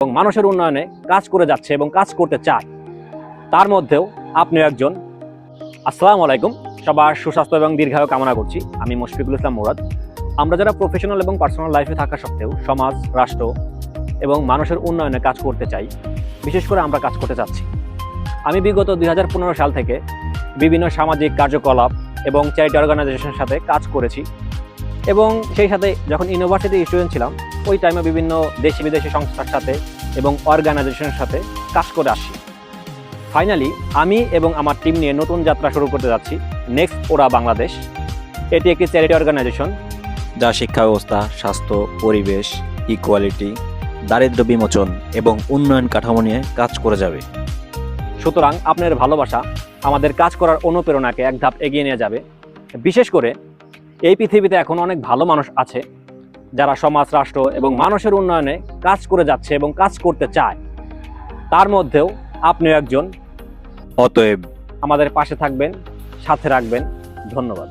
এবং মানুষের উন্নয়নে কাজ করে যাচ্ছে এবং কাজ করতে চায়, তার মধ্যেও আপনি একজন। আসসালামু আলাইকুম, সবার সুস্বাস্থ্য এবং দীর্ঘায়ু কামনা করছি। আমি মুশফিকুল ইসলাম মুরাদ। আমরা যারা প্রফেশনাল এবং পার্সোনাল লাইফে থাকা সত্ত্বেও সমাজ, রাষ্ট্র এবং মানুষের উন্নয়নে কাজ করতে চাই, বিশেষ করে আমরা কাজ করতে চাচ্ছি। আমি বিগত 2015 সাল থেকে বিভিন্ন সামাজিক কার্যকলাপ এবং চ্যারিটি অর্গানাইজেশনের সাথে কাজ করেছি এবং সেই সাথে যখন ইউনিভার্সিটি স্টুডেন্ট ছিলাম ওই টাইমে বিভিন্ন দেশি বিদেশি সংস্থার সাথে এবং অর্গানাইজেশনের সাথে কাজ করে আসি। ফাইনালি আমি এবং আমার টিম নিয়ে নতুন যাত্রা শুরু করতে যাচ্ছি, নেক্সট ওরা বাংলাদেশ। এটি একটি চ্যারিটি অর্গানাইজেশন যা শিক্ষা ব্যবস্থা, স্বাস্থ্য, পরিবেশ, ইকুয়ালিটি, দারিদ্র্য বিমোচন এবং উন্নয়ন কাঠামো নিয়ে কাজ করে যাবে। সুতরাং আপনার ভালোবাসা আমাদের কাজ করার অনুপ্রেরণাকে এক ধাপ এগিয়ে নিয়ে যাবে। বিশেষ করে এই পৃথিবীতে এখন অনেক ভালো মানুষ আছে যারা সমাজ, রাষ্ট্র এবং মানুষের উন্নয়নে কাজ করে যাচ্ছে এবং কাজ করতে চায়, তার মধ্যেও আপনি একজন। অতএব আমাদের পাশে থাকবেন, সাথে রাখবেন। ধন্যবাদ।